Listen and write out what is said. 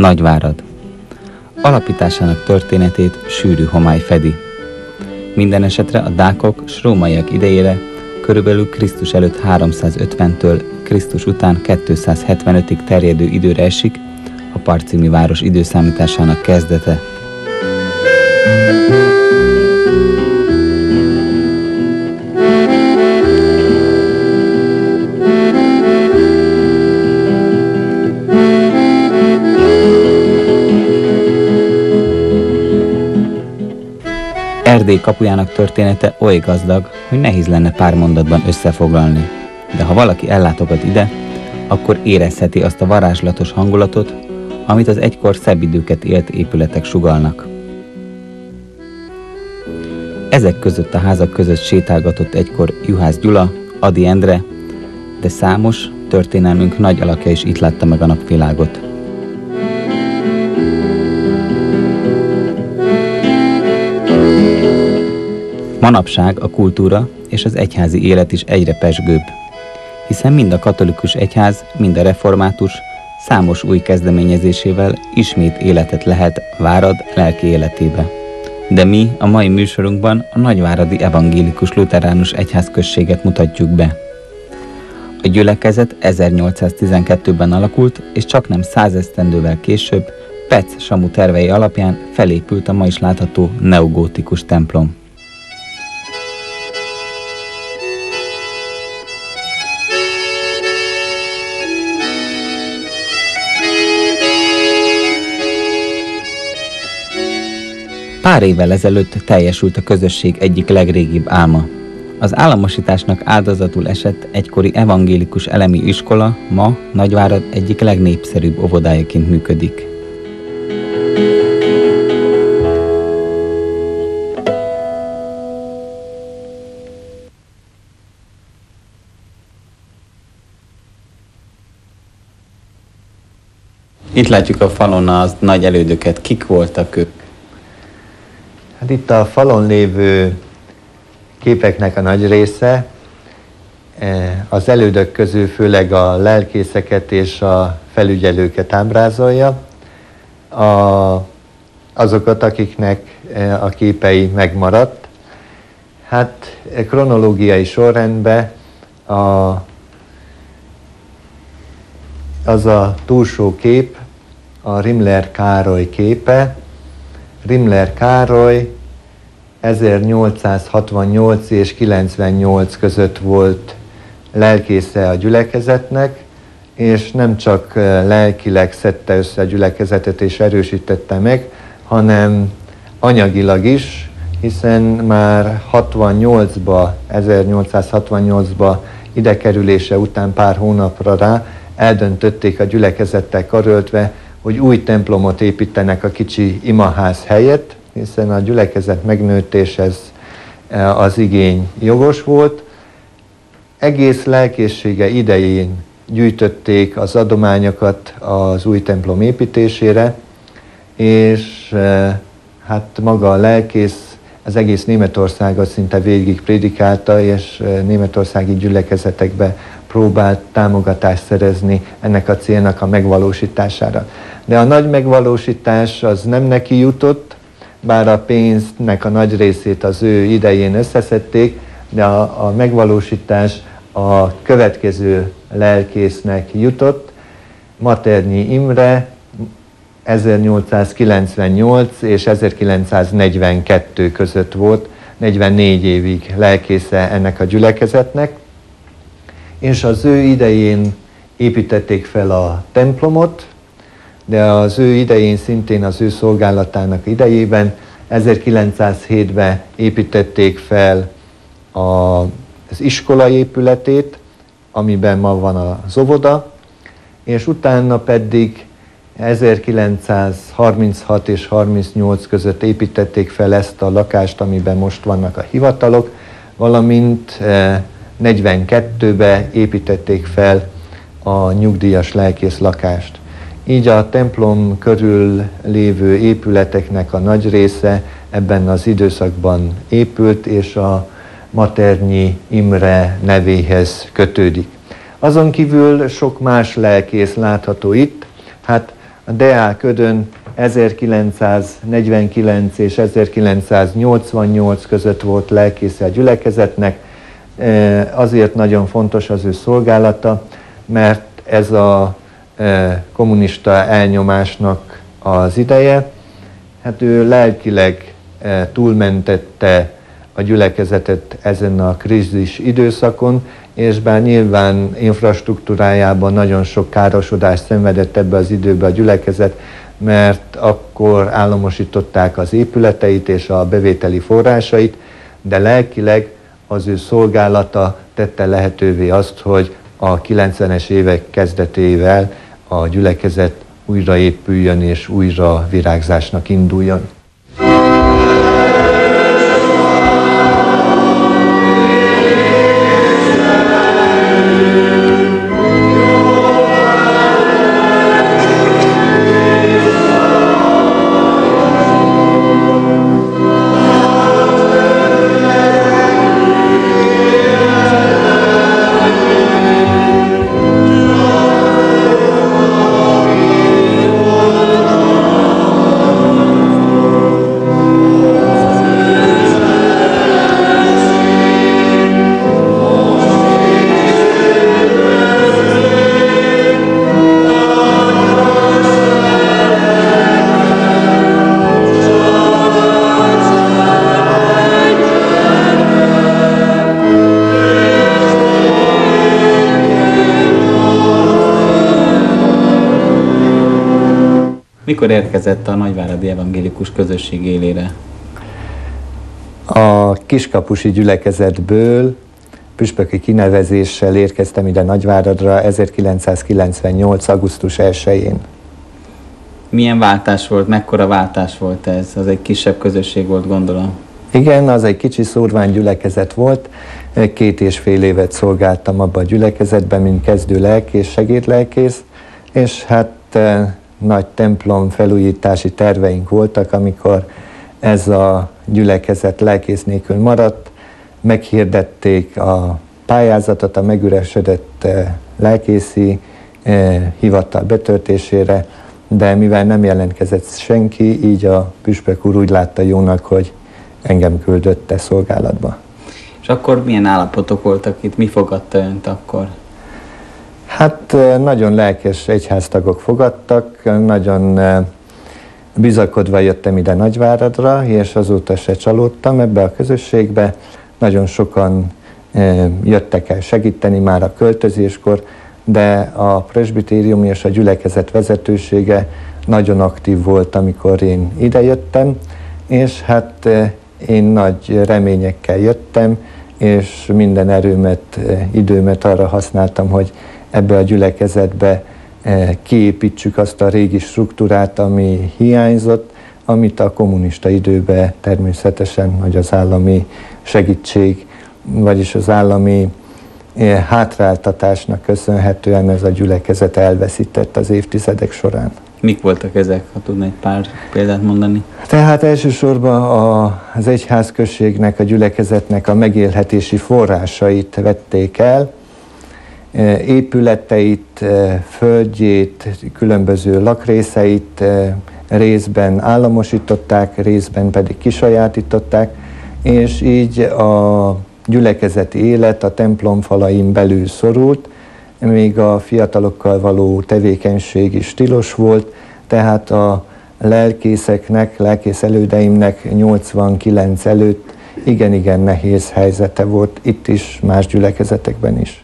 Nagyvárad. Alapításának történetét sűrű homály fedi. Minden esetre a dákok s rómaiak idejére körülbelül Krisztus előtt 350-től Krisztus után 275-ig terjedő időre esik a Parcimi város időszámításának kezdete. Erdély kapujának története oly gazdag, hogy nehéz lenne pár mondatban összefoglalni. De ha valaki ellátogat ide, akkor érezheti azt a varázslatos hangulatot, amit az egykor szebb időket élt épületek sugallnak. Ezek között a házak között sétálgatott egykor Juhász Gyula, Ady Endre, de számos történelmünk nagy alakja is itt látta meg a napvilágot. Manapság a kultúra és az egyházi élet is egyre pezsgőbb, hiszen mind a katolikus egyház, mind a református számos új kezdeményezésével ismét életet lehet Várad lelki életébe. De mi a mai műsorunkban a nagyváradi evangélikus luteránus egyházközséget mutatjuk be. A gyülekezet 1812-ben alakult, és csaknem 100 esztendővel később Pec Samu tervei alapján felépült a ma is látható neogótikus templom. Pár évvel ezelőtt teljesült a közösség egyik legrégibb álma. Az államosításnak áldozatul esett egykori evangélikus elemi iskola ma Nagyvárad egyik legnépszerűbb óvodájaként működik. Itt látjuk a falon az nagy elődöket. Kik voltak ők? Hát itt a falon lévő képeknek a nagy része az elődök közül főleg a lelkészeket és a felügyelőket ábrázolja. Azokat, akiknek a képei megmaradt. Hát kronológiai sorrendben az a túlsó kép a Rimler Károly képe. Rimler Károly 1868 és 98 között volt lelkésze a gyülekezetnek, és nem csak lelkileg szedte össze a gyülekezetet és erősítette meg, hanem anyagilag is, hiszen már 1868-ba idekerülése után pár hónapra rá eldöntötték a gyülekezettel karöltve, hogy új templomot építenek a kicsi imaház helyett, hiszen a gyülekezet megnőtt, és ez az igény jogos volt. Egész lelkészsége idején gyűjtötték az adományokat az új templom építésére, és hát maga a lelkész az egész Németországot szinte végig prédikálta, és németországi gyülekezetekbe próbált támogatást szerezni ennek a célnak a megvalósítására. De a nagy megvalósítás az nem neki jutott, bár a pénznek a nagy részét az ő idején összeszedték, de a megvalósítás a következő lelkésznek jutott, Maternyi Imre 1898 és 1942 között volt, 44 évig lelkésze ennek a gyülekezetnek, és az ő idején építették fel a templomot, de az ő idején, szintén az ő szolgálatának idejében 1907-ben építették fel az iskola épületét, amiben ma van az óvoda, és utána pedig 1936 és 38 között építették fel ezt a lakást, amiben most vannak a hivatalok, valamint 42-ben építették fel a nyugdíjas lelkész lakást. Így a templom körül lévő épületeknek a nagy része ebben az időszakban épült, és a Maternyi Imre nevéhez kötődik. Azon kívül sok más lelkész látható itt. Hát A Deák Ödön 1949 és 1988 között volt lelkésze a gyülekezetnek. Azért nagyon fontos az ő szolgálata, mert ez a kommunista elnyomásnak az ideje. Hát ő lelkileg túlmentette a gyülekezetet ezen a krízis időszakon, és bár nyilván infrastruktúrájában nagyon sok károsodást szenvedett ebbe az időbe a gyülekezet, mert akkor államosították az épületeit és a bevételi forrásait, de lelkileg az ő szolgálata tette lehetővé azt, hogy a 90-es évek kezdetével a gyülekezet újraépüljön és újra virágzásnak induljon. Mikor érkezett a nagyváradi evangélikus közösség élére? A kiskapusi gyülekezetből püspöki kinevezéssel érkeztem ide Nagyváradra 1998. augusztus 1-én. Milyen váltás volt, mekkora váltás volt ez? Az egy kisebb közösség volt, gondolom. Igen, az egy kicsi szórvány gyülekezet volt. 2,5 évet szolgáltam abba a gyülekezetben, mint kezdő lelkész, segédlelkész, és hát nagy templom felújítási terveink voltak, amikor ez a gyülekezet lelkész nélkül maradt, meghirdették a pályázatot a megüresedett lelkészi hivatal betöltésére, de mivel nem jelentkezett senki, így a püspök úr úgy látta jónak, hogy engem küldött szolgálatba. És akkor milyen állapotok voltak itt? Mi fogadta önt akkor? Hát nagyon lelkes egyháztagok fogadtak, nagyon bizakodva jöttem ide Nagyváradra, és azóta se csalódtam ebbe a közösségbe. Nagyon sokan jöttek el segíteni már a költözéskor, de a presbitérium és a gyülekezet vezetősége nagyon aktív volt, amikor én idejöttem, és hát én nagy reményekkel jöttem, és minden erőmet, időmet arra használtam, hogy ebbe a gyülekezetbe kiépítsük azt a régi struktúrát, ami hiányzott, amit a kommunista időben természetesen, hogy az állami segítség, vagyis az állami hátráltatásnak köszönhetően ez a gyülekezet elveszített az évtizedek során. Mik voltak ezek, ha tudna egy pár példát mondani? Tehát elsősorban az egyházközségnek, a gyülekezetnek a megélhetési forrásait vették el, épületeit, földjét, különböző lakrészeit részben államosították, részben pedig kisajátították, és így a gyülekezeti élet a templom falain belül szorult, még a fiatalokkal való tevékenység is tilos volt, tehát a lelkészeknek, lelkész elődeimnek 89 előtt igen-igen nehéz helyzete volt, itt is, más gyülekezetekben is.